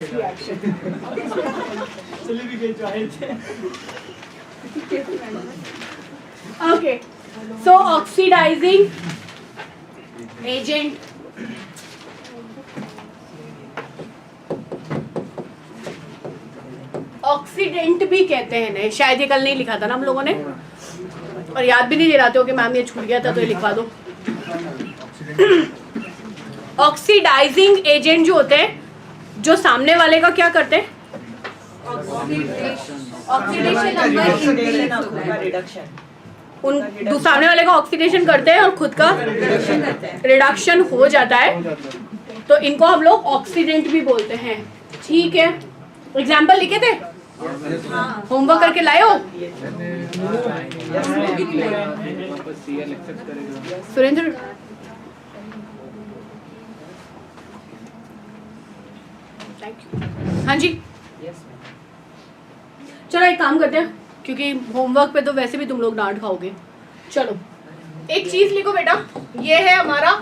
Okay, so oxidizing agent oxidant भी कहते हैं ना, शायद ये कल नहीं लिखा था ना हम लोगों ने, और याद भी नहीं दिलाते हो कि मैम ये छूट गया था तो ये लिखवा दो। ऑक्सीडाइजिंग एजेंट जो होते हैं, जो सामने वाले का क्या करते हैं, उन सामने वाले का ऑक्सीडेशन करते हैं और खुद का रिडक्शन हो जाता है, तो इनको हम लोग ऑक्सीडेंट भी बोलते हैं। ठीक है, एग्जाम्पल लिखे थे, होमवर्क करके लाए हो? सुरेंद्र हाँ जी, चलो एक काम करते हैं, क्योंकि होमवर्क पे तो वैसे भी तुम लोग डांट खाओगे। चलो एक चीज लिखो बेटा, ये है हमारा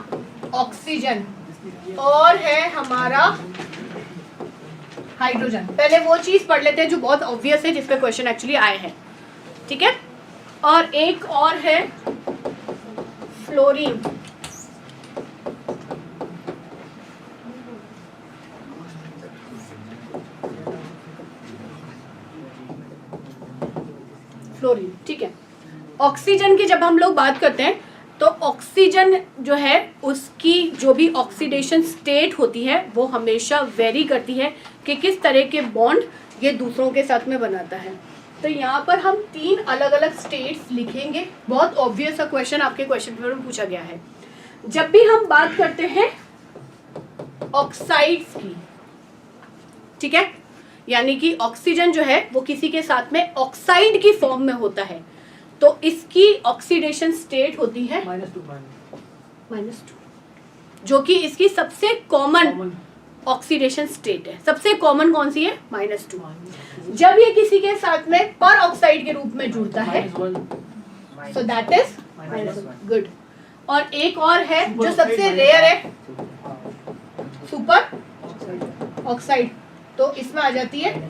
ऑक्सीजन और है हमारा हाइड्रोजन। पहले वो चीज पढ़ लेते हैं जो बहुत ऑब्वियस है, जिस पे क्वेश्चन एक्चुअली आए हैं। ठीक है, और एक और है फ्लोरीन। फ्लोरीन, ठीक है। ऑक्सीजन की जब हम लोग बात करते हैं तो ऑक्सीजन जो है उसकी जो भी ऑक्सीडेशन स्टेट होती है वो हमेशा वेरी करती है कि किस तरह के बॉन्ड ये दूसरों के साथ में बनाता है। तो यहाँ पर हम 3 अलग अलग स्टेट्स लिखेंगे। बहुत ऑब्वियस सा क्वेश्चन आपके क्वेश्चन पेपर में पूछा गया है। जब भी हम बात करते हैं ऑक्साइड्स की, ठीक है, यानी कि ऑक्सीजन जो है वो किसी के साथ में ऑक्साइड की फॉर्म में होता है, तो इसकी ऑक्सीडेशन स्टेट होती है -2, जो कि इसकी सबसे कॉमन ऑक्सीडेशन स्टेट है। सबसे कॉमन कौन सी है? -2। जब ये किसी के साथ में पर ऑक्साइड के रूप में जुड़ता है, सो दैट इज गुड। और एक और है जो सबसे रेयर है, सुपर ऑक्साइड, तो इसमें आ जाती है -।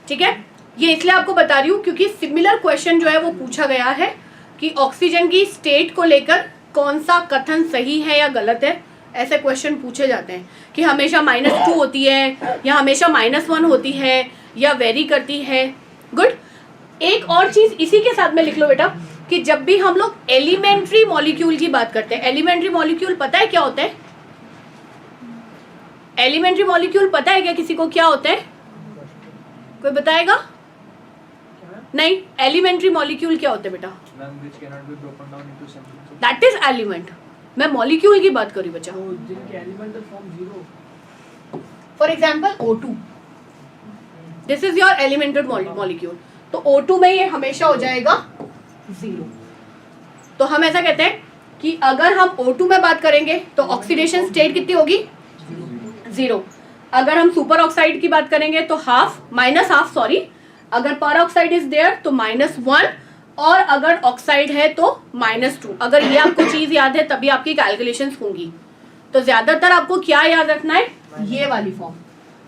ठीक है, ये इसलिए आपको बता रही हूँ क्योंकि सिमिलर क्वेश्चन जो है वो पूछा गया है कि ऑक्सीजन की स्टेट को लेकर कौन सा कथन सही है या गलत है। ऐसे क्वेश्चन पूछे जाते हैं कि हमेशा -2 होती है या हमेशा -1 होती है या वेरी करती है। गुड। एक और चीज इसी के साथ में लिख लो बेटा कि जब भी हम लोग एलिमेंट्री मॉलिक्यूल की बात करते हैं, एलिमेंट्री मॉलिक्यूल पता है क्या होता है? एलिमेंट्री मॉलिक्यूल पता है क्या किसी को क्या होता है? कोई बताएगा? नहीं, एलिमेंट्री मॉलिक्यूल क्या होते हैं बेटा? That is element. मैं मॉलिक्यूल की बात करी बच्चा। For example O2, this is your एलिमेंटेड molecule. तो O2 में ये हमेशा हो जाएगा 0। तो हम ऐसा कहते हैं कि अगर हम O2 में बात करेंगे तो ऑक्सीडेशन स्टेट कितनी होगी? 0। अगर हम सुपर ऑक्साइड की बात करेंगे तो -12 सॉरी, अगर पर ऑक्साइड इज देयर तो -1, और अगर ऑक्साइड है तो -2। अगर ये आपको चीज याद है तभी आपकी कैलकुलेशंस होंगी। तो ज्यादातर आपको क्या याद रखना है? ये वाली फॉर्म।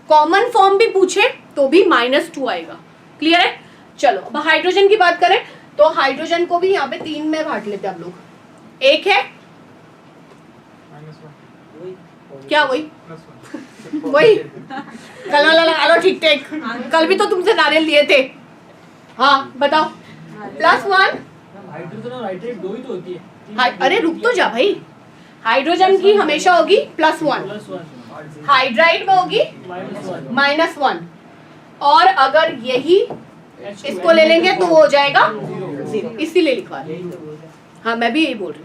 कॉमन फॉर्म भी पूछे तो भी -2 आएगा। क्लियर है? चलो अब हाइड्रोजन की बात करें तो हाइड्रोजन को भी यहाँ पे 3 में बांट लेते हैं हम लोग। एक है क्या? वही वही कल वाला लगा लो। ठीक ठाक, कल भी तो तुमसे नारियल लिए थे। हाँ बताओ। +1। हाइड्रोजन और हाइड्रेट 2 ही तो होती है। अरे रुक तो जा भाई। हाइड्रोजन की हमेशा होगी +1, हाइड्राइड में होगी -1, और अगर यही इसको ले लेंगे तो वो हो जाएगा 0। इसीलिए लिखवा रही हूँ। हाँ मैं भी यही बोल रही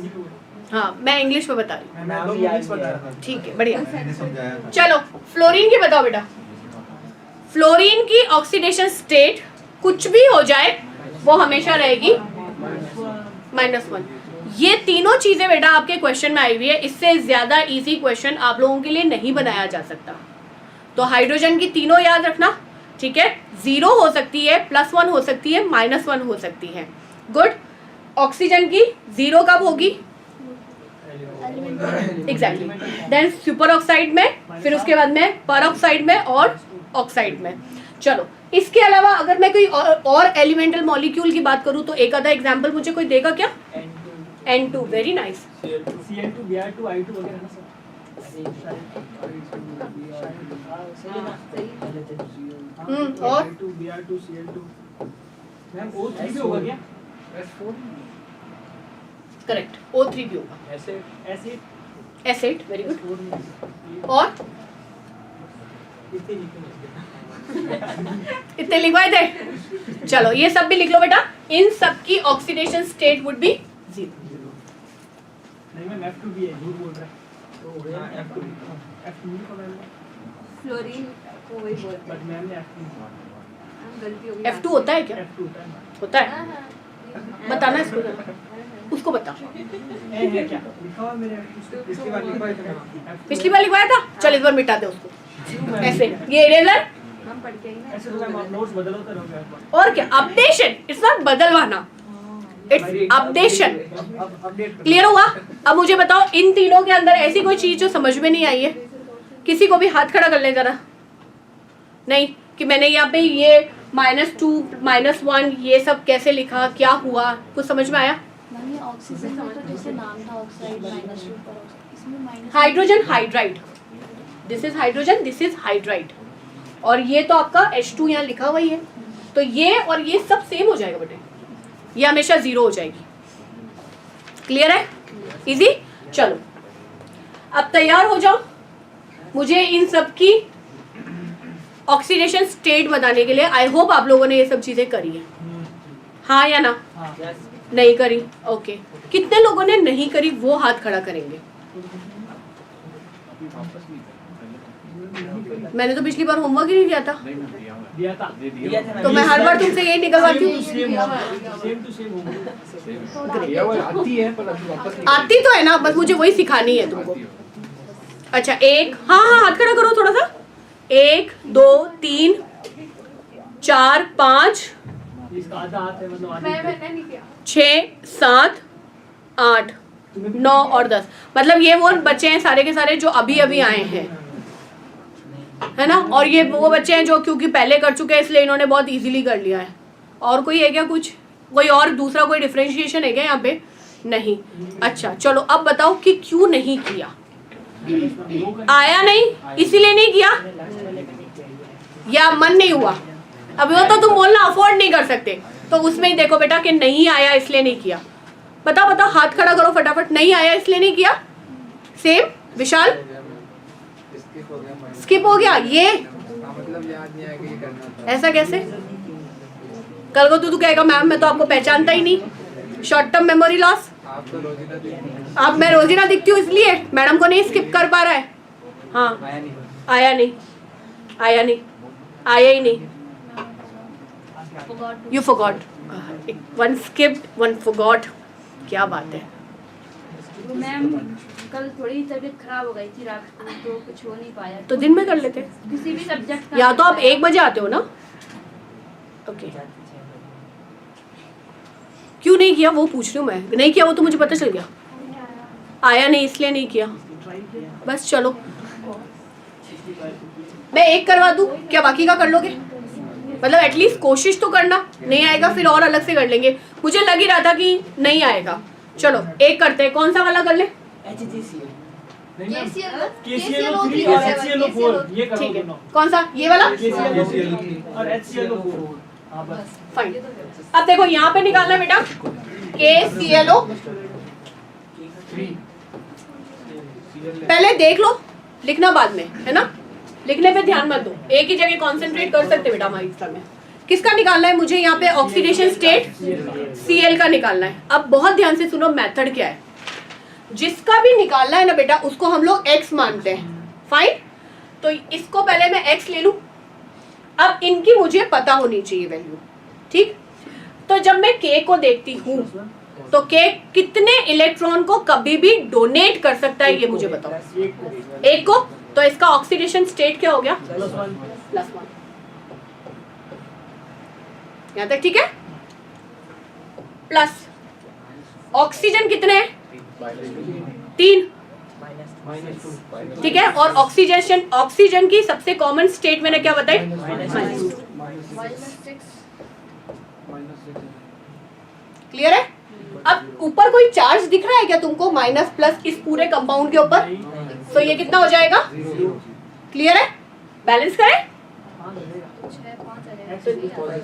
हूँ। हाँ मैं इंग्लिश में बता रही हूँ। ठीक है, बढ़िया। चलो फ्लोरीन की बताओ बेटा। फ्लोरीन की ऑक्सीडेशन स्टेट कुछ भी हो जाए वो हमेशा रहेगी -1। ये तीनों चीजें बेटा आपके क्वेश्चन में आई हुई है। इससे ज्यादा इजी क्वेश्चन आप लोगों के लिए नहीं बनाया जा सकता। तो हाइड्रोजन की तीनों याद रखना, ठीक है? 0 हो सकती है, +1 हो सकती है, -1 हो सकती है। गुड। ऑक्सीजन की 0 कब होगी? एग्जैक्टली। देन सुपर ऑक्साइड में, फिर उसके बाद में पर ऑक्साइड में और ऑक्साइड में। चलो इसके अलावा अगर मैं कोई और एलिमेंटल मॉलिक्यूल की बात करूं तो एक आधा एग्जांपल मुझे कोई देगा क्या? N2, very nice. CL2 Br2 I2 वगैरह ना सर। और I2 Br2 CL2 ma'am O3 भी होगा क्या? करेक्ट, O3 भी होगा। Acid acid, very good. और इतने लिखवाए थे। चलो ये सब भी लिख लो बेटा। इन सब की ऑक्सीडेशन स्टेट वुड बी 0। नहीं मैम F2 भी है, झूठ बोल रहा है। F2 भी पकड़ लो। फ्लोरीन को वही बोलते बट हैं। मैम ने F2 गलती हो गई। F2 होता है क्या? F2 होता है। होता है, हाँ, हाँ। बताना इसको, उसको बता। ए है क्या? लिखा हुआ मेरे पिछली बार लिखा था। पिछली बार लिखवाया था, चल इस बार मिटा दे उसको। ऐसे ये इरेजर, हम पढ़ के आई ना। ऐसे तो मैम आप नोट्स बदलो तो रहोगे आप। और क्या अपडेशन, इट्स नॉट बदलवाना, इट्स अपडेशन। अपडेट क्लियर हुआ? अब मुझे बताओ इन तीनों के अंदर ऐसी कोई चीज जो समझ में नहीं आई है? किसी को भी हाथ खड़ा कर ले जरा। नहीं कि मैंने यहाँ पे ये -2 -1 ये सब कैसे लिखा, क्या हुआ, कुछ समझ में आया? मैंने ऑक्सीजन में तो जैसे नाम था ऑक्साइड -2 पर इसमें minus hydrogen hydride, this is hydrogen, this is hydride, और ये तो आपका H2 यहाँ लिखा हुआ ही है, तो ये और ये सब सेम हो जाएगा बेटे, ये हमेशा 0 हो जाएगी। क्लियर है? इजी। चलो अब तैयार हो जाओ, मुझे इन सब की ऑक्सीडेशन स्टेट बताने के लिए। आई होप आप लोगों ने ये सब चीजें करी है, हाँ या ना? नहीं करी? ओके। कितने लोगों ने नहीं करी वो हाथ खड़ा करेंगे। मैंने तो पिछली बार होमवर्क ही नहीं किया था, दिया था तो मैं हर बार तुमसे यही निकलवाती हूँ। सेम टू सेम आती है पर अभी वापस नहीं आती तो है ना, बस मुझे वही सिखानी है तुमको। अच्छा एक, हाँ हाँ हाथ खड़ा करो थोड़ा सा। 1 2 3 4 5 इसका आधा हाथ है मतलब आधी। मैंने नहीं किया। 6 7 8 9 और 10, मतलब ये वो बच्चे हैं सारे के सारे जो अभी अभी आए हैं, है ना? और ये वो बच्चे हैं जो क्योंकि पहले कर चुके हैं इसलिए इन्होंने बहुत इजीली कर लिया है। और कोई है क्या कुछ, कोई और दूसरा कोई डिफरेंशिएशन है क्या यहाँ पे? नहीं। अच्छा चलो अब बताओ कि क्यों नहीं किया? आया नहीं इसीलिए नहीं किया, या मन नहीं हुआ? अब वो तो तुम बोलना अफोर्ड नहीं कर सकते, तो उसमें ही देखो बेटा कि नहीं आया इसलिए नहीं किया। बताओ बताओ, हाथ खड़ा करो फटाफट। नहीं आया इसलिए नहीं किया। सेम विशाल, स्किप हो गया ये, मतलब याद नहीं आएगा ये करना था। ऐसा कैसे? कल को तू कहेगा मैम मैं तो आपको पहचानता ही नहीं। Short term memory loss. आप तो रोजीना देखते अब मैं रोजीना दिखती हूँ इसलिए मैडम को नहीं स्किप कर पा रहा है। हाँ आया नहीं आया नहीं, आया नहीं, आया ही नहीं। You forgot, one skipped one forgot, क्या बात है। वो मैम कल थोड़ी तबीयत खराब हो गई थी रात को, तो कुछ हो नहीं पाया। तो दिन में कर लेते, किसी भी सब्जेक्ट का या तो आप 1 बजे आते हो ना? ओके क्यों नहीं किया वो पूछ रही हूँ मैं। नहीं किया वो तो मुझे पता चल गया, आया नहीं इसलिए नहीं किया। बस चलो मैं एक करवा दूं क्या, बाकी का कर लोगे? मतलब एटलीस्ट कोशिश तो करना। नहीं आएगा फिर और अलग से कर लेंगे। मुझे लग ही रहा था कि नहीं आएगा। चलो एक करते हैं, कौन सा वाला कर ले? KClO3 और HClO4 ये करो ठीक है, दोनों। कौन सा? ये वाला? KClO3 और HClO4। हाँ बस। फाइन। अब देखो यहाँ पे निकालना है बेटा KClO। पहले देख लो, लिखना बाद में, है ना? लिखने पे ध्यान मत दो, एक ही जगह कंसंट्रेट कर सकते बेटा हमारी एग्जाम में। किसका निकालना है मुझे? यहाँ पे ऑक्सीडेशन स्टेट Cl का निकालना है। अब बहुत ध्यान से सुनो मेथड क्या है। जिसका भी निकालना है ना बेटा उसको हम लोग x मानते हैं। फाइन, तो इसको पहले मैं x ले लूं। अब इनकी मुझे पता होनी चाहिए वैल्यू, ठीक? तो जब मैं k को देखती हूँ तो k कितने इलेक्ट्रॉन को कभी भी डोनेट कर सकता है ये मुझे बताओ। एक को, तो इसका ऑक्सीडेशन स्टेट क्या हो गया? +1। यहाँ तक ठीक है? प्लस ऑक्सीजन कितने हैं? 3, ठीक है, और ऑक्सीजन की सबसे कॉमन स्टेट मैंने क्या बताई? क्लियर है? अब ऊपर कोई चार्ज दिख रहा है क्या तुमको माइनस प्लस इस पूरे कंपाउंड के ऊपर? तो ये कितना हो जाएगा? क्लियर है? बैलेंस करें?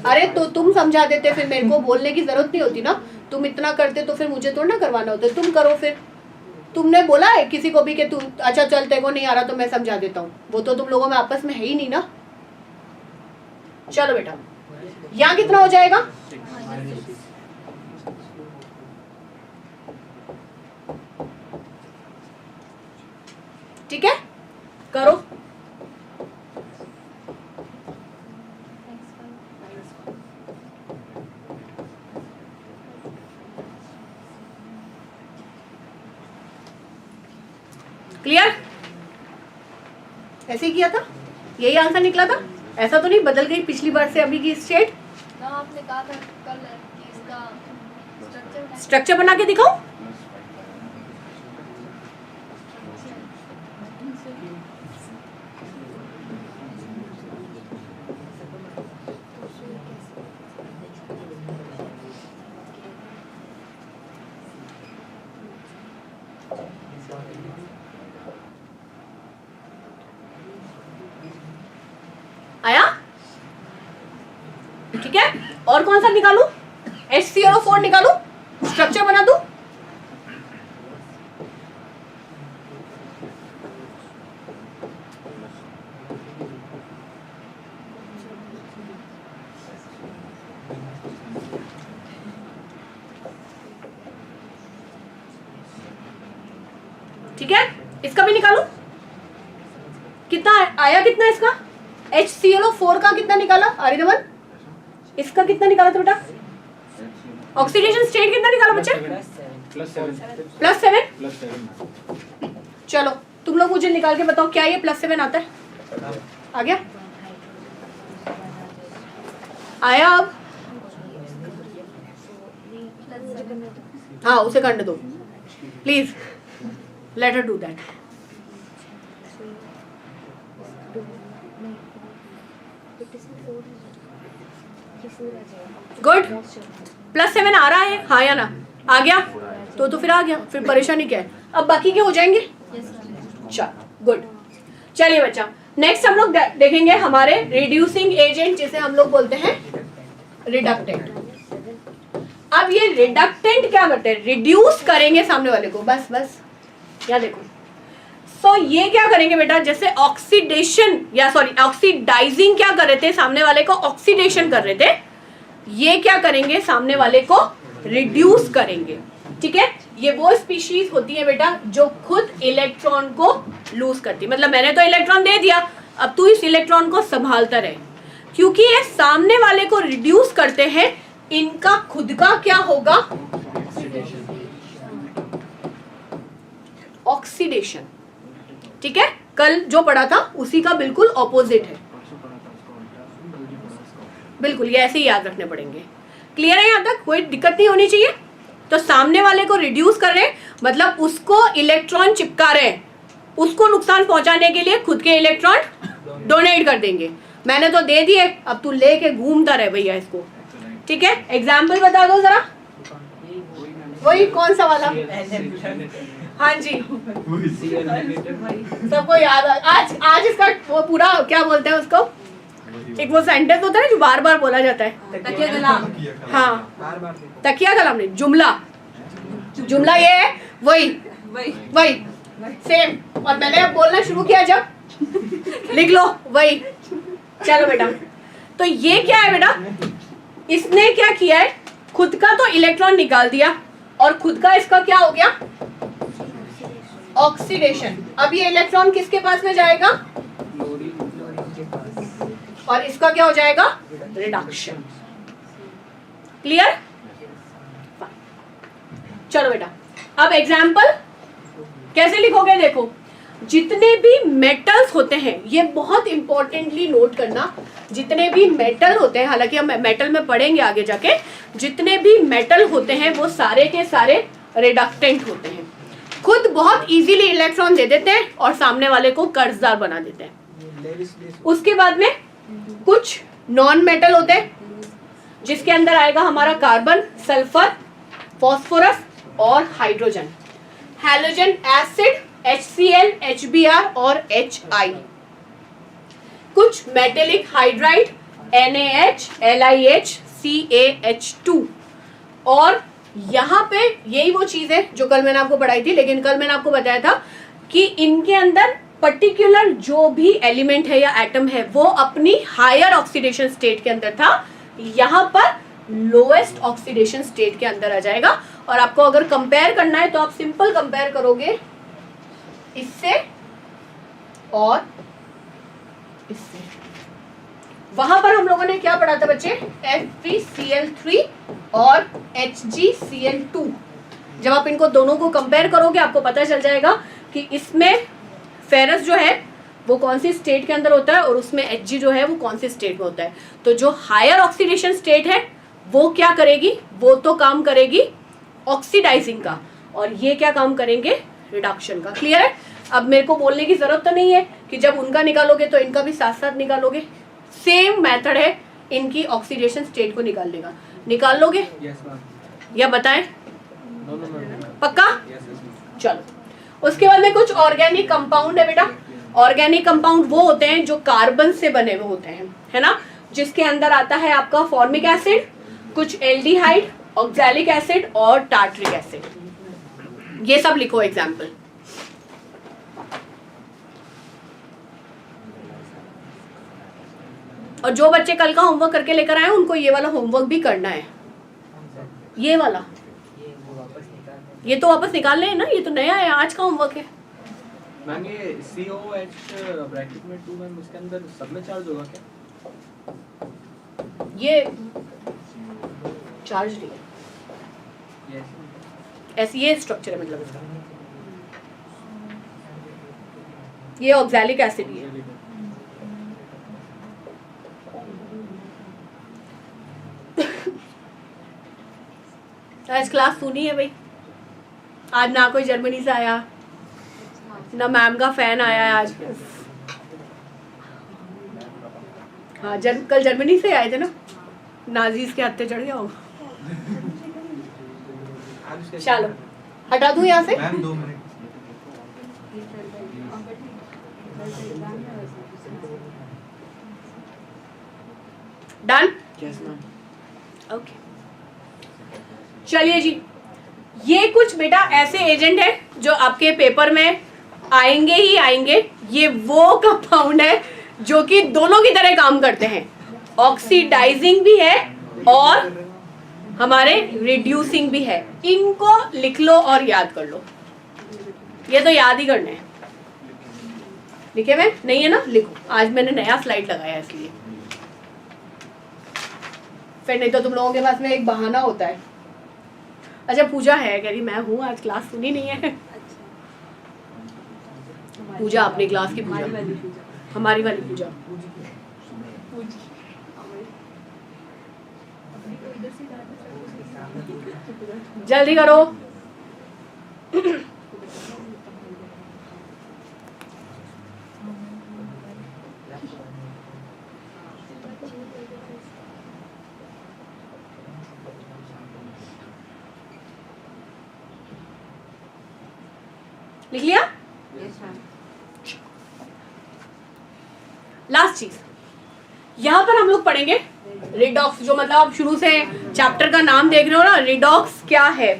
अरे तो तुम समझा देते, फिर मेरे को बोलने की जरूरत नहीं होती ना। तुम इतना करते तो फिर मुझे थोड़ा ना करवाना होता, तुम करो। फिर तुमने बोला है किसी को भी कि तुम अच्छा चल तेरे को नहीं आ रहा तो मैं समझा देता हूँ, वो तो तुम लोगों में आपस में है ही नहीं ना। चलो बेटा, यहाँ कितना हो जाएगा? ठीक है, करो। क्लियर? ऐसे ही किया था, यही आंसर निकला था। ऐसा तो नहीं बदल गई पिछली बार से अभी की स्टेट? आपने कहा था कल कि इसका स्ट्रक्चर बना के दिखाओ। आया? ठीक है, और कौन सा निकालू? HClO4 निकालू, स्ट्रक्चर बना दूं? ठीक है, इसका भी निकालू। कितना आया? कितना इसका? HClO4 का कितना निकाला आर्यनवन? इसका कितना निकाला था बेटा? ऑक्सीडेशन स्टेट कितना निकाला बच्चे? +7। चलो तुम लोग मुझे निकाल के बताओ क्या ये +7 आता है? आ गया? आया? अब हाँ, उसे करने दो please, let her do that. Good, +7 आ रहा है, हाँ या ना? आ गया तो फिर आ गया, फिर परेशानी क्या है? अब बाकी के हो जाएंगे। चलो गुड। चलिए बच्चा, नेक्स्ट हम लोग देखेंगे हमारे रिड्यूसिंग एजेंट, जिसे हम लोग बोलते हैं रिडक्टेंट। अब ये रिडक्टेंट क्या करते हैं? रिड्यूस करेंगे सामने वाले को। बस यहाँ देखो। सो ये क्या करेंगे बेटा? जैसे ऑक्सीडेशन या सॉरी ऑक्सीडाइजिंग क्या कर रहे थे, सामने वाले को ऑक्सीडेशन कर रहे थे, ये क्या करेंगे? सामने वाले को रिड्यूस करेंगे। ठीक है, ये वो स्पीशीज होती है बेटा जो खुद इलेक्ट्रॉन को लूज करती है। मतलब मैंने तो इलेक्ट्रॉन दे दिया, अब तू इस इलेक्ट्रॉन को संभालता रहे। क्योंकि ये सामने वाले को रिड्यूस करते हैं, इनका खुद का क्या होगा? ऑक्सीडेशन। ठीक है, कल जो पढ़ा था उसी का बिल्कुल ऑपोजिट है। बिल्कुल ये ऐसे ही याद रखने पड़ेंगे। क्लियर है? यहाँ तक कोई दिक्कत नहीं होनी चाहिए। तो सामने वाले को रिड्यूस कर रहे हैं, मतलब उसको इलेक्ट्रॉन चिपका रहे हैं, उसको नुकसान पहुंचाने के लिए खुद के इलेक्ट्रॉन डोनेट कर देंगे। मैंने तो दे दिए, अब तू लेके घूमता रहे भैया इसको। ठीक है, एग्जाम्पल बता दो जरा। वही कौन सा वाला? हाँ जी, सबको याद आज इसका वो पूरा क्या बोलते हैं उसको, एक वो सेंटेंस होता है ना जो बार बार बोला जाता है, तकिया कलाम। हाँ, तकिया कलाम नहीं, जुमला ये है, वही सेम। और मैंने अब बोलना शुरू किया जब, लिख लो वही। चलो बेटा, तो ये क्या है बेटा? इसने क्या किया है? खुद का तो इलेक्ट्रॉन निकाल दिया और खुद का इसका क्या हो गया? ऑक्सीडेशन। अब ये इलेक्ट्रॉन किसके पास में जाएगा? और इसका क्या हो जाएगा? रिडक्शन। क्लियर? चलो बेटा, अब एग्जाम्पल कैसे लिखोगे? देखो, जितने भी मेटल्स होते हैं, ये बहुत इंपॉर्टेंटली नोट करना, जितने भी मेटल होते हैं, हालांकि हम मेटल में पढ़ेंगे आगे जाके, जितने भी मेटल होते हैं वो सारे के सारे रिडक्टेंट होते हैं। खुद बहुत इजीली इलेक्ट्रॉन दे देते हैं और सामने वाले को कर्जदार बना देते हैं। उसके बाद में कुछ नॉन मेटल होते हैं जिसके अंदर आएगा हमारा कार्बन, सल्फर, फॉस्फोरस और hydrogen. Halogen acid HCl, HBr और HI। कुछ metallic hydride NaH, LiH, CaH2। और यहाँ पे यही वो चीज है जो कल मैंने आपको पढ़ाई थी, लेकिन कल मैंने आपको बताया था कि इनके अंदर पर्टिकुलर जो भी एलिमेंट है या एटम है वो अपनी हायर ऑक्सीडेशन स्टेट के अंदर था, यहाँ पर लोएस्ट ऑक्सीडेशन स्टेट के अंदर आ जाएगा। और आपको अगर कंपेयर करना है तो आप सिंपल कंपेयर करोगे इससे और इससे। वहां पर हम लोगों ने क्या पढ़ा था बच्चे? Fe3Cl3 और HgCl2। जब आप इनको दोनों को कंपेयर करोगे आपको पता चल जाएगा कि इसमें फेरस जो है वो कौन सी स्टेट के अंदर होता है और उसमें Hg जो है वो कौन सी स्टेट में होता है। तो जो हायर ऑक्सीडेशन स्टेट है वो क्या करेगी? वो तो काम करेगी ऑक्सीडाइजिंग का, और ये क्या काम करेंगे? रिडक्शन का। क्लियर है? अब मेरे को बोलने की जरूरत तो नहीं है कि जब उनका निकालोगे तो इनका भी साथ साथ निकालोगे। सेम मेथड है इनकी ऑक्सीडेशन स्टेट को निकालने का। निकाल लोगे या बताएं? पक्का? चलो, उसके बाद में कुछ ऑर्गेनिक कंपाउंड है बेटा। ऑर्गेनिक कंपाउंड वो होते हैं जो कार्बन से बने हुए होते हैं, है ना, जिसके अंदर आता है आपका फॉर्मिक एसिड, कुछ एल्डिहाइड, ऑक्सैलिक एसिड और टार्टरिक एसिड। ये सब लिखो एग्जाम्पल। और जो बच्चे कल का होमवर्क करके लेकर आए उनको ये वाला होमवर्क भी करना है। ये वाला ये तो वापस निकाल लें ना, ये तो नया है, आज का होमवर्क है। मैम ये COH ब्रैकेट में 2 मैम उसके अंदर सब में चार्ज होगा क्या? ये चार्ज नहीं है, ऐसे ये स्ट्रक्चर है, मतलब इसका ये ऑक्सैलिक एसिड ही है। आज क्लास सुनी है भाई? आज ना कोई जर्मनी से आया ना मैम का फैन आया है आज। हाँ, कल जर्मनी से आए थे ना, नाजीज के हत्थे चढ़ जाओ। चलो हटा दूं यहाँ से। Ma'am 2 minute. Done? Yes ma'am. Okay, चलिए जी, ये कुछ बेटा ऐसे एजेंट है जो आपके पेपर में आएंगे ही आएंगे। ये वो कंपाउंड है जो कि दोनों की तरह काम करते हैं, ऑक्सीडाइजिंग भी है और हमारे रिड्यूसिंग भी है। इनको लिख लो और याद कर लो, ये तो याद ही करना है। लिखे हुए नहीं है ना? लिखो, आज मैंने नया स्लाइड लगाया इसलिए, फिर नहीं तो तुम लोगों के पास में एक बहाना होता है। अच्छा, पूजा है, कह रही मैं हूँ, आज क्लास सुनी नहीं है। पूजा अपनी क्लास की पूजा, हमारी वाली पूजा। जल्दी करो। लिख लिया? लास्ट चीज यहाँ पर हम लोग पढ़ेंगे रिडॉक्स, जो मतलब आप शुरू से चैप्टर का नाम देख रहे हो ना, रिडॉक्स क्या है।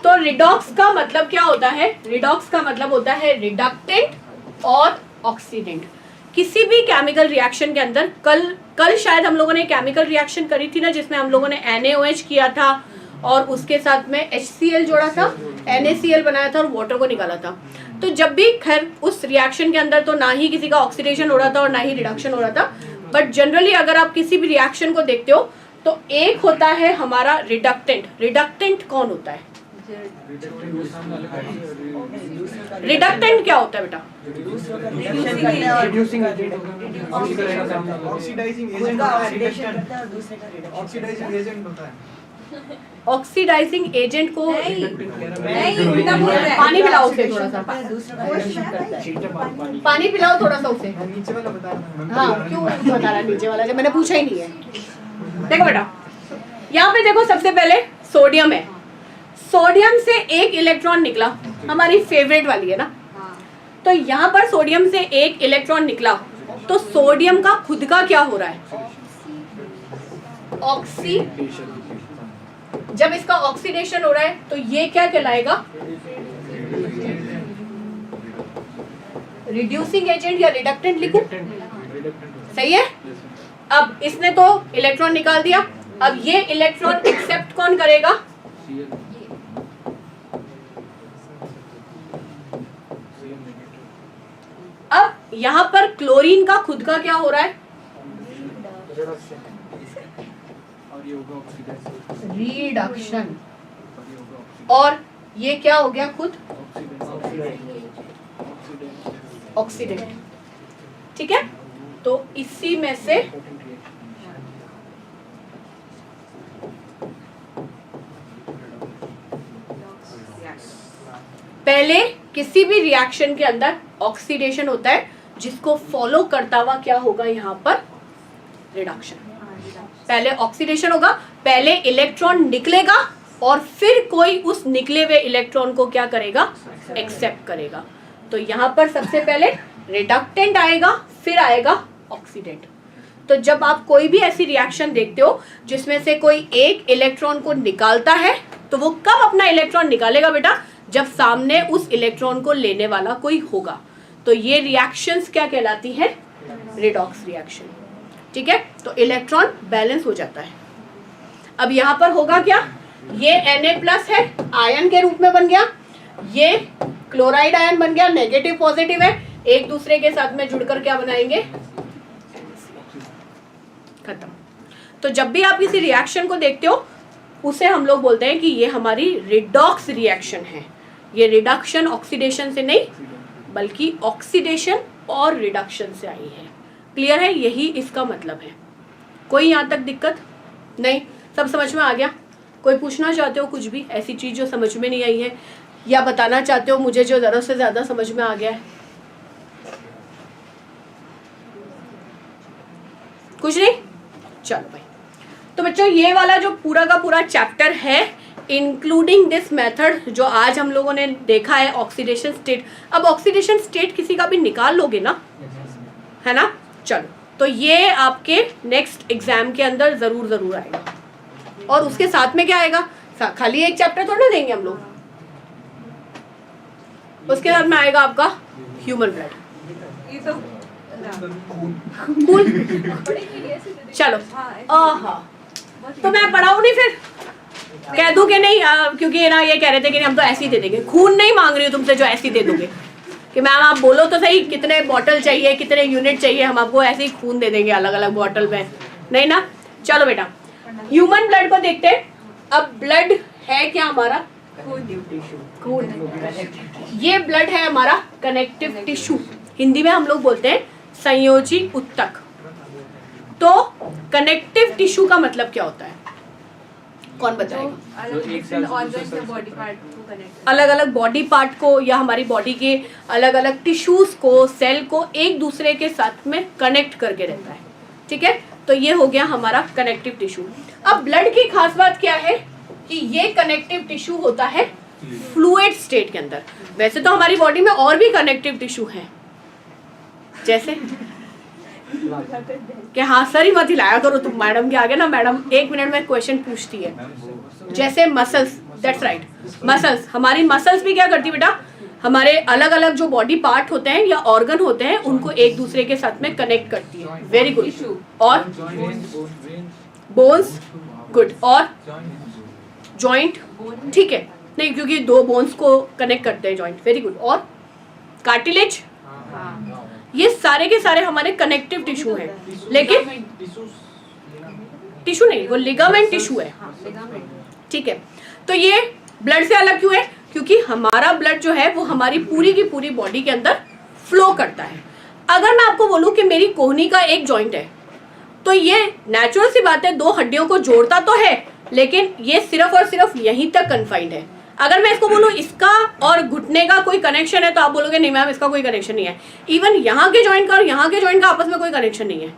तो रिडॉक्स का मतलब क्या होता है? रिडॉक्स का मतलब होता है रिडक्टेंट और ऑक्सीडेंट। किसी भी केमिकल रिएक्शन के अंदर, कल शायद हम लोगों ने केमिकल रिएक्शन करी थी ना, जिसमें हम लोगों ने NaOH किया था और उसके साथ में HCl जोड़ा था, NaCl बनाया था और वाटर को निकाला था। तो जब भी खैर उस रिएक्शन के अंदर तो ना ही किसी का ऑक्सीडेशन हो रहा था और ना ही रिडक्शन हो रहा था, बट जनरली अगर आप किसी भी रिएक्शन को देखते हो तो एक होता है हमारा रिडक्टेंट। रिडक्टेंट कौन होता है? रिडक्टेंट क्या होता है बेटा? Reducing agent, oxidising agent, oxidising agent होता है। ऑक्सीडाइजिंग एजेंट को नहीं उल्टा बोल रहा है। पानी पिलाओ उसे थोड़ा सा, पानी पिलाओ थोड़ा सा उसे। नीचे वाला बता रहा हूँ। हाँ क्यों बता रहा नीचे वाला, जब मैंने पूछा ही नहीं है। देखो बेटा यहाँ पे देखो, सबसे पहले सोडियम है, सोडियम से एक इलेक्ट्रॉन निकला, हमारी फेवरेट वाली है ना। तो यहाँ पर सोडियम से एक इलेक्ट्रॉन निकला, तो सोडियम का खुद का क्या हो रहा है? ऑक्सी, जब इसका ऑक्सीडेशन हो रहा है तो ये क्या कहलाएगा? रिड्यूसिंग एजेंट या रिडक्टेंट लिखूं? सही है। अब इसने तो इलेक्ट्रॉन निकाल दिया, अब ये इलेक्ट्रॉन एक्सेप्ट कौन करेगा? अब यहाँ पर क्लोरीन का खुद का क्या हो रहा है? और ये होगा ऑक्सीडेशन। रिडक्शन। और ये क्या हो गया खुद? ऑक्सीडेंट। ठीक है, तो इसी में से पहले किसी भी रिएक्शन के अंदर ऑक्सीडेशन होता है, जिसको फॉलो करता हुआ क्या होगा यहाँ पर? रिडक्शन। पहले ऑक्सीडेशन होगा, पहले इलेक्ट्रॉन निकलेगा और फिर कोई उस निकले हुए इलेक्ट्रॉन को क्या करेगा? एक्सेप्ट करेगा। तो यहाँ पर सबसे पहले रिडक्टेंट आएगा, फिर आएगा ऑक्सीडेंट। तो जब आप कोई भी ऐसी रिएक्शन देखते हो जिसमें से कोई एक इलेक्ट्रॉन को निकालता है, तो वो कब अपना इलेक्ट्रॉन निकालेगा बेटा? जब सामने उस इलेक्ट्रॉन को लेने वाला कोई होगा। तो ये रिएक्शंस क्या कहलाती है? Redox reaction. ठीक है, तो इलेक्ट्रॉन बैलेंस हो जाता है। अब यहाँ पर होगा क्या? ये Na+ है, आयन के रूप में बन गया, ये क्लोराइड आयन बन गया, नेगेटिव पॉजिटिव है, एक दूसरे के साथ में जुड़कर क्या बनाएंगे? खत्म। तो जब भी आप किसी रिएक्शन को देखते हो, उसे हम लोग बोलते हैं कि ये हमारी रिडॉक्स रिएक्शन है। ये रिडक्शन ऑक्सीडेशन से नहीं, बल्कि ऑक्सीडेशन और रिडक्शन से आई है। क्लियर है? यही इसका मतलब है। कोई यहाँ तक दिक्कत नहीं? सब समझ में आ गया? कोई पूछना चाहते हो कुछ भी, ऐसी चीज जो समझ में नहीं आई है, या बताना चाहते हो मुझे जो जरूरत से ज्यादा समझ में आ गया है? कुछ नहीं? चलो भाई, तो बच्चों ये वाला जो पूरा का पूरा चैप्टर है, इंक्लूडिंग दिस मेथड, जो आज हम लोगों ने देखा है ऑक्सीडेशन स्टेट। अब ऑक्सीडेशन स्टेट किसी का भी निकाल लोगे ना, है ना? चलो, तो ये आपके नेक्स्ट एग्जाम के अंदर जरूर आएगा। और उसके साथ में क्या आएगा? खाली एक चैप्टर थोड़ा देंगे हम लोग, उसके साथ में आएगा आपका ह्यूमन ब्लड। ये तो कूल। चलो, तो मैं पढ़ाऊँ नहीं, फिर कह दूं कि नहीं, क्योंकि ना ये कह रहे थे कि हम तो ऐसे ही दे देंगे। खून नहीं मांग रही हूँ तुमसे जो ऐसे ही दे दोगे कि मैम आप बोलो तो सही कितने बॉटल चाहिए, कितने यूनिट चाहिए, हम आपको ऐसे ही खून दे देंगे अलग अलग बॉटल में, नहीं ना। चलो बेटा, ह्यूमन ब्लड को देखते हैं। अब ब्लड है क्या हमारा? खून। ये ब्लड है हमारा कनेक्टिव टिश्यू, हिंदी में हम लोग बोलते हैं संयोजी उत्तक। तो कनेक्टिव टिश्यू का मतलब क्या होता है? कौन बताएगा? अलग अलग बॉडी पार्ट को या हमारी बॉडी के अलग अलग टिश्यूज को, सेल को एक दूसरे के साथ में कनेक्ट करके रहता है। ठीक है, तो ये हो गया हमारा कनेक्टिव टिश्यू। अब ब्लड की खास बात क्या है कि ये कनेक्टिव टिश्यू होता है फ्लूइड स्टेट के अंदर। वैसे तो हमारी बॉडी में और भी कनेक्टिव टिश्यू हैं, जैसे कि हाँ सर ही मत हिलाया करो तुम मैडम के आगे ना, मैडम 1 मिनट में क्वेश्चन पूछती है। जैसे मसल्स, दैट्स राइट, मसल्स, हमारी मसल्स भी क्या करती है बेटा? हमारे अलग अलग जो बॉडी पार्ट होते हैं या ऑर्गन होते हैं, उनको एक दूसरे के साथ में कनेक्ट करती है। Very good. और बोन्स, गुड। और जॉइंट, ठीक है, नहीं क्योंकि 2 बोन्स को कनेक्ट करते हैं जॉइंट, वेरी गुड। और कार्टिलेज, ये सारे के सारे हमारे कनेक्टिव टिश्यू हैं, लेकिन टिश्यू नहीं, वो लिगामेंट टिश्यू है। ठीक है, तो ये ब्लड से अलग क्यों है? क्योंकि हमारा ब्लड जो है वो हमारी पूरी की पूरी बॉडी के अंदर फ्लो करता है। अगर मैं आपको बोलूं कि मेरी कोहनी का एक जॉइंट है, तो ये नेचुरल सी बात है, 2 हड्डियों को जोड़ता तो है, लेकिन ये सिर्फ और सिर्फ यहीं तक कन्फाइंड है। अगर मैं इसको बोलूँ इसका और घुटने का कोई कनेक्शन है तो आप बोलोगे नहीं मैम इसका कोई कनेक्शन नहीं है। इवन यहाँ के जॉइंट का और यहाँ के जॉइंट का आपस में कोई कनेक्शन नहीं है।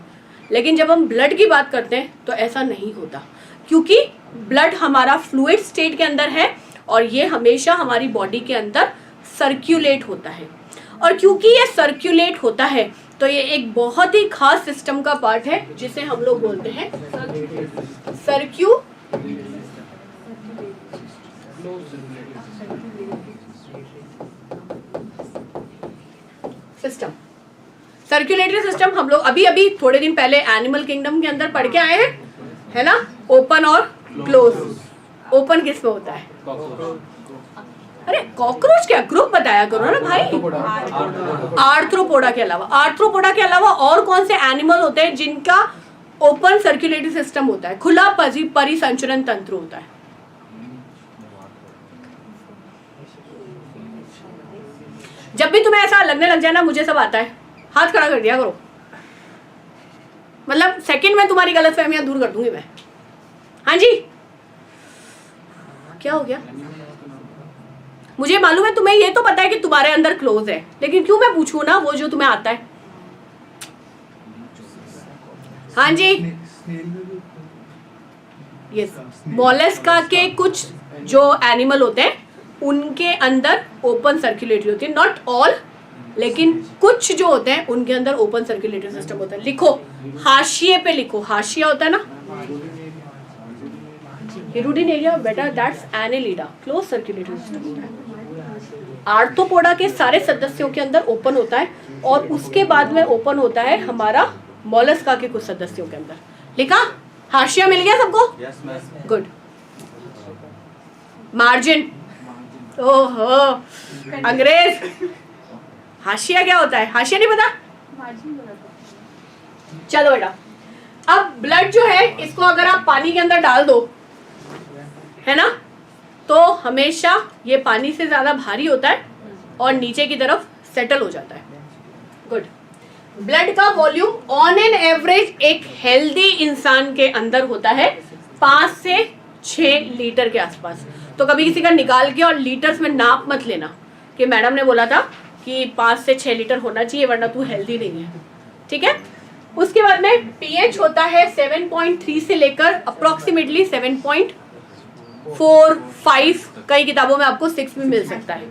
लेकिन जब हम ब्लड की बात करते हैं तो ऐसा नहीं होता, क्योंकि ब्लड हमारा फ्लूइड स्टेट के अंदर है और ये हमेशा हमारी बॉडी के अंदर सर्क्यूलेट होता है। और क्योंकि ये सर्क्यूलेट होता है तो ये एक बहुत ही खास सिस्टम का पार्ट है जिसे हम लोग बोलते हैं सिस्टम। सर्कुलेटरी सिस्टम हम लोग अभी अभी थोड़े दिन पहले एनिमल किंगडम के अंदर पढ़ के आए हैं, है ना, ओपन और क्लोज। ओपन किस में होता है? अरे कॉकरोच क्या, ग्रुप बताया करो ना भाई। आर्थ्रोपोडा के अलावा और कौन से एनिमल होते हैं जिनका ओपन सर्कुलेटरी सिस्टम होता है, खुला परिसंचरण तंत्र होता है? जब भी तुम्हें ऐसा लगने लग जाए ना मुझे सब आता है, हाथ खड़ा कर दिया करो, मतलब सेकंड में तुम्हारी गलतफहमियां दूर कर दूंगी मैं। हाँ जी, क्या हो गया? मुझे मालूम है तुम्हें ये तो पता है कि तुम्हारे अंदर क्लोज है, लेकिन क्यों मैं पूछूं ना वो जो तुम्हें आता है। हाँ जी, यस, मोलस्का के कुछ जो एनिमल होते हैं उनके अंदर ओपन सर्कुलेटरी होती है, नॉट ऑल, लेकिन कुछ जो होते हैं उनके अंदर ओपन सर्कुलेटरी सिस्टम होता है। लिखो, हाशिए पे लिखो, हाशिया होता है ना, हिरुडिन एरिया बेटा, that's Annelida, close circulatory system होता है। आर्थ्रोपोडा के सारे सदस्यों के अंदर ओपन होता है और उसके बाद में ओपन होता है हमारा मोलस्का के कुछ सदस्यों के अंदर। लिखा? हाशिया मिल गया सबको? गुड। मार्जिन, ओहो अंग्रेज, हाशिया क्या होता है? हाशिया नहीं पता? चलो बेटा, अब ब्लड जो है इसको अगर आप पानी के अंदर डाल दो, है ना, तो हमेशा ये पानी से ज्यादा भारी होता है और नीचे की तरफ सेटल हो जाता है। गुड। ब्लड का वॉल्यूम ऑन एन एवरेज एक हेल्दी इंसान के अंदर होता है 5 से 6 लीटर के आसपास। तो कभी किसी का निकाल के और लीटर्स में नाप मत लेना कि मैडम ने बोला था कि 5 से 6 लीटर होना चाहिए वरना तू हेल्दी नहीं है, ठीक है। उसके बाद में पीएच होता है 7.3 से लेकर अप्रोक्सीमेटली 7.45, कई किताबों में आपको 6 भी मिल सकता है।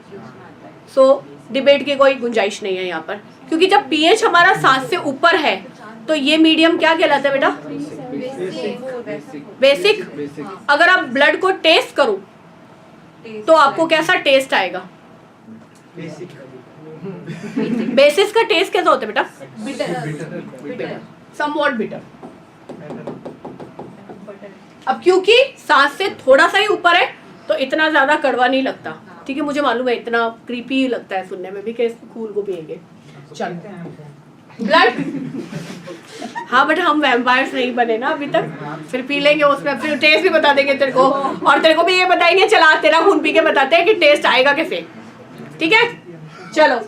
सो डिबेट की कोई गुंजाइश नहीं है यहाँ पर, क्योंकि जब पीएच हमारा 7 से ऊपर है तो ये मीडियम क्या कहलाता है बेटा? बेसिक। अगर आप ब्लड को टेस्ट करो तो आपको कैसा टेस्ट आएगा? बेसिस का टेस्ट कैसा होता है बेटा? Bitter, somewhat bitter. अब क्योंकि 7 से थोड़ा सा ही ऊपर है तो इतना ज्यादा कड़वा नहीं लगता, ठीक है, मुझे मालूम है इतना क्रीपी लगता है सुनने में भी कि खून को पिएंगे। चलो ब्लड, हाँ बट हम वैम्पायर्स नहीं बने ना अभी तक, फिर पी लेंगे उसमें, फिर टेस्ट भी बता देंगे तेरे को, और तेरे को भी ये बताएंगे चला तेरा खून पी के बताते हैं कि टेस्ट आएगा कैसे, ठीक है। चलो,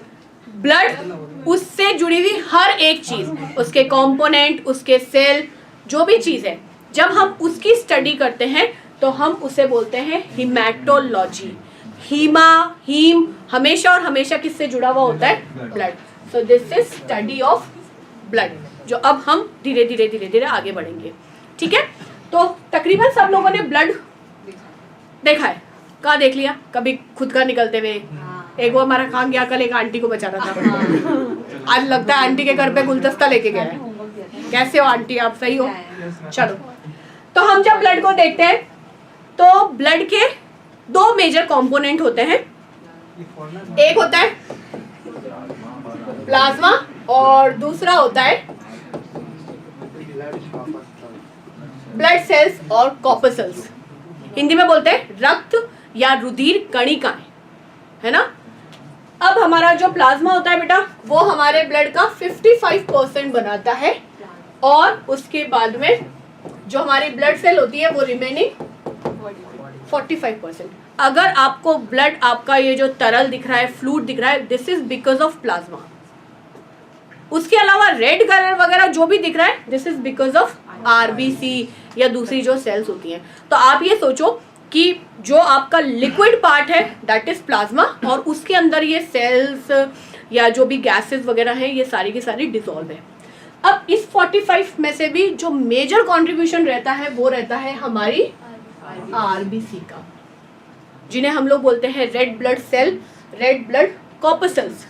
ब्लड उससे जुड़ी हुई हर एक चीज, उसके कंपोनेंट, उसके सेल, जो भी चीज है, जब हम उसकी स्टडी करते हैं तो हम उसे बोलते हैं हिमैटोलॉजी। हीम हमेशा और हमेशा किससे जुड़ा हुआ होता है? Blood. So this is study of blood, जो अब हम धीरे धीरे आगे बढ़ेंगे, ठीक है। तो तकरीबन सब लोगों ने ब्लड देखा है। कहाँ देख लिया? कभी खुद का निकलते हुए, एक वो हमारा काम गया कल, एक आंटी को बचा रहा था, आज लगता है आंटी के घर पे गुलदस्ता लेके गया है। कैसे हो आंटी, आप सही हो? चलो, तो हम जब ब्लड को देखते हैं तो ब्लड के 2 मेजर कंपोनेंट होते हैं। एक होता है प्लाज्मा और दूसरा होता है ब्लड सेल्स और कॉर्पसल्स। हिंदी में बोलते हैं रक्त या रुधिर कणिकाएं, है ना। अब हमारा जो प्लाज्मा होता है बेटा, वो हमारे ब्लड का 55% बनाता है, और उसके बाद में जो हमारी ब्लड सेल होती है वो रिमेनिंग 45%। अगर आपको ब्लड, आपका ये जो तरल दिख रहा है, फ्लूइड दिख रहा है, this is because of plasma. उसके अलावा रेड कलर वगैरह जो भी दिख रहा है this is because of RBC या दूसरी जो सेल्स होती हैं। तो आप ये सोचो कि जो आपका लिक्विड पार्ट है दैट इज प्लाज्मा, और उसके अंदर ये सेल्स या जो भी गैसेस वगैरह हैं ये सारी की सारी डिसॉल्व है। अब इस 45 में से भी जो मेजर कंट्रीब्यूशन रहता है वो रहता है हमारी आरबीसी का, जिन्हें हम लोग बोलते हैं red blood cell, red blood corpuscles,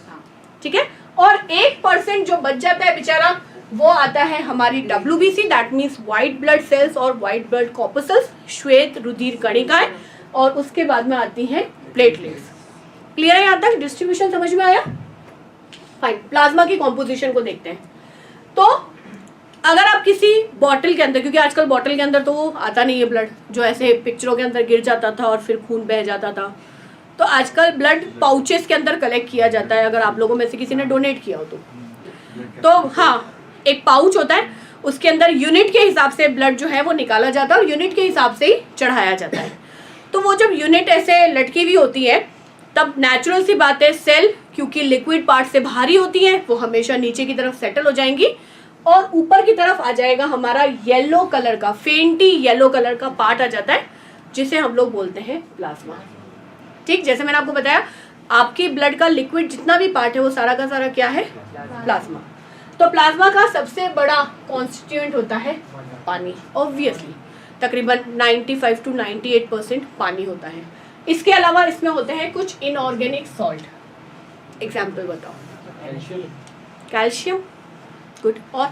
ठीक है। और 1% जो बच जाता है बेचारा वो आता है हमारी WBC, that means white blood cells और व्हाइट ब्लड कॉर्पसल्स, श्वेत रुधिर कणिकाएं, और उसके बाद में आती हैं प्लेटलेट्स। क्लियर है यहाँ तक? डिस्ट्रीब्यूशन समझ में आया? फाइन। प्लाज्मा की कॉम्पोजिशन को देखते हैं। तो अगर आप किसी बॉटल के अंदर, क्योंकि आजकल बॉटल के अंदर तो वो आता नहीं है ब्लड जो ऐसे पिक्चरों के अंदर गिर जाता था और फिर खून बह जाता था, तो आजकल ब्लड पाउचेस के अंदर कलेक्ट किया जाता है, अगर आप लोगों में से किसी ने डोनेट किया हो तो हाँ, एक पाउच होता है, उसके अंदर यूनिट के हिसाब से ब्लड जो है वो निकाला जाता है और यूनिट के हिसाब से ही चढ़ाया जाता है। तो वो जब यूनिट ऐसे लटकी हुई होती है तब नेचुरल सी बात है सेल क्योंकि लिक्विड पार्ट से भारी होती है वो हमेशा नीचे की तरफ सेटल हो जाएंगी और ऊपर की तरफ आ जाएगा हमारा येलो कलर का, फेंटी येलो कलर का पार्ट आ जाता है जिसे हम लोग बोलते हैं प्लाज्मा। ठीक, जैसे मैंने आपको बताया आपके ब्लड का लिक्विड जितना भी पार्ट है वो सारा का सारा क्या है? प्लाज्मा। तो प्लाज्मा का सबसे बड़ा कॉन्स्टिट्यूएंट होता है पानी, ऑब्वियसली तकरीबन 95 to 98% पानी होता है। इसके अलावा इसमें होते हैं कुछ इनऑर्गेनिक सॉल्ट। एग्जाम्पल बताओ। Calcium, good. और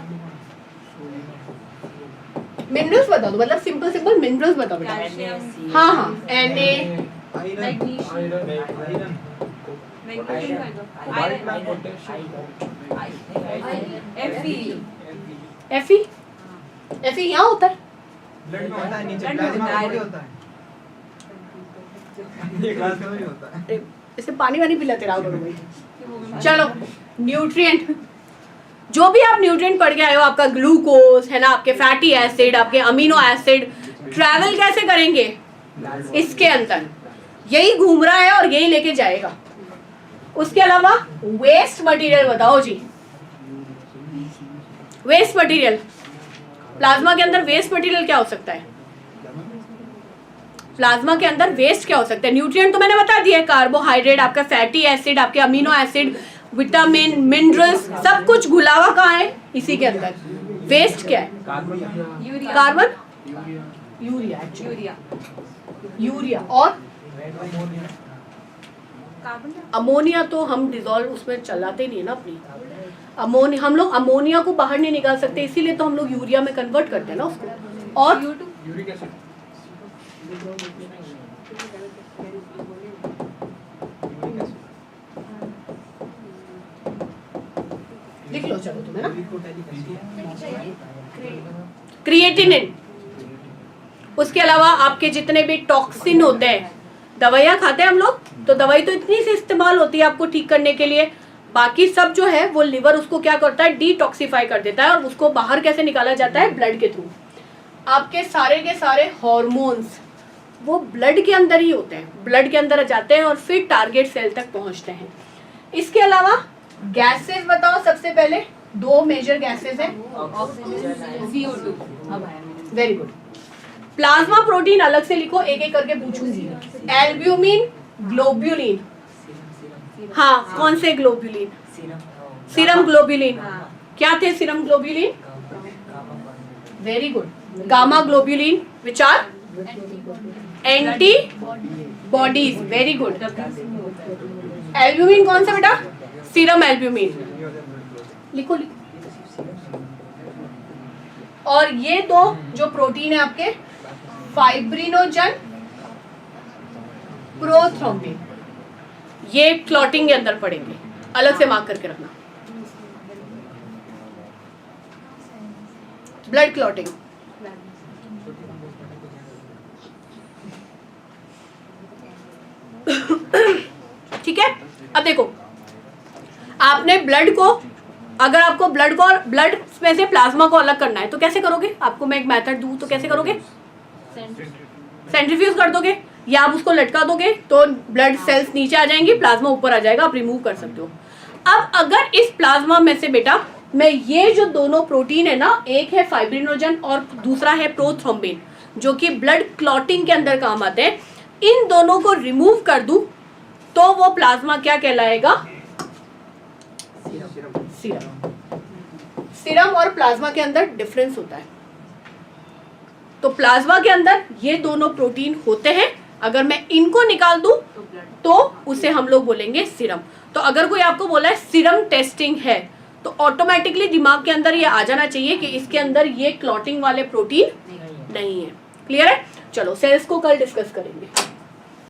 मिनरल्स बता दो, मतलब सिंपल सिंपल मिनरल्स बताओ बेटा। हाँ हाँ, Na, Fe यहाँ होता है, ब्लड में होता है, नीचे प्लाज्मा में होता है, ये प्लाज्मा में होता है। इसे पानी वानी पिलाते रहो करो भाई। चलो, न्यूट्रिएंट, जो भी आप न्यूट्रिएंट पढ़ के आए हो, आपका ग्लूकोज है ना, आपके फैटी एसिड, आपके अमीनो एसिड, ट्रैवल कैसे करेंगे? इसके अंदर यही घूम रहा है और यही लेके जाएगा। उसके अलावा वेस्ट मटेरियल बताओ जी। वेस्ट मटेरियल, प्लाज्मा के अंदर वेस्ट मटेरियल क्या हो सकता है? प्लाज्मा के अंदर वेस्ट क्या हो सकता है? न्यूट्रिएंट तो मैंने बता दिया है, कार्बोहाइड्रेट, आपका फैटी एसिड, आपके अमीनो एसिड, विटामिन, मिनरल्स, सब कुछ घुला हुआ कहाँ है? इसी के अंदर। वेस्ट क्या है? कार्बन, यूरिया और अमोनिया। तो हम डिजोल्व उसमें चलाते नहीं है ना अपनी अमोनिया, हम लोग अमोनिया को बाहर नहीं निकाल सकते, इसीलिए तो हम लोग यूरिया में कन्वर्ट करते हैं ना उसको। और यूरिक एसिड, लिख लो चलो तुम्हें ना। क्रिएटिनिन। उसके अलावा आपके जितने भी टॉक्सिन होते हैं, दवाइयाँ खाते हैं हम लोग, तो दवाई तो इतनी सी इस्तेमाल होती है आपको ठीक करने के लिए, बाकी सब जो है वो लिवर उसको क्या करता है? डिटॉक्सिफाई कर देता है। और उसको बाहर कैसे निकाला जाता है? ब्लड के थ्रू। आपके सारे हॉर्मोन्स वो ब्लड के अंदर ही होते हैं, ब्लड के अंदर जाते हैं और फिर टारगेट सेल तक पहुंचते हैं। इसके अलावा गैसेस बताओ। सबसे पहले दो मेजर गैसेस हैं, वेरी गुड। प्लाज्मा प्रोटीन अलग से लिखो, एक एक करके पूछूंगी। Albumin, globulin. हाँ, कौन से ग्लोब्यूलिन? Serum globulin. क्या थे serum globulin? Very good. Gamma globulin which are antibodies, very good. Albumin कौन सा बेटा? Serum albumin. लिखो लिखो। और ये दो जो प्रोटीन है आपके, फाइब्रिनोजन, प्रोथ्रोम्बिन, ये क्लॉटिंग के अंदर पड़ेंगे, अलग से मार्क करके रखना। ब्लड क्लॉटिंग, ठीक है। अब देखो, आपने ब्लड को, अगर आपको ब्लड को और ब्लड में से प्लाज्मा को अलग करना है तो कैसे करोगे? आपको मैं एक मेथड दूं तो कैसे करोगे? सेंट्रीफ्यूज कर दोगे, या आप उसको लटका दोगे तो ब्लड सेल्स नीचे आ जाएंगी, प्लाज्मा ऊपर आ जाएगा, आप रिमूव कर सकते हो। अब अगर इस प्लाज्मा में से बेटा मैं ये जो दोनों प्रोटीन है ना, एक है फाइब्रिनोजन और दूसरा है प्रोथ्रोम्बिन, जो कि ब्लड क्लॉटिंग के अंदर काम आते हैं, इन दोनों को रिमूव कर दूं तो वो प्लाज्मा क्या कहलाएगा? सीरम। सीरम और प्लाज्मा के अंदर डिफरेंस होता है। तो प्लाज्मा के अंदर ये दोनों प्रोटीन होते हैं, अगर मैं इनको निकाल दूं तो उसे हम लोग बोलेंगे सीरम। तो अगर कोई आपको बोला है सीरम टेस्टिंग है, तो ऑटोमेटिकली दिमाग के अंदर ये आ जाना चाहिए कि इसके अंदर ये क्लॉटिंग वाले प्रोटीन नहीं है। क्लियर है? चलो सेल्स को कल डिस्कस करेंगे।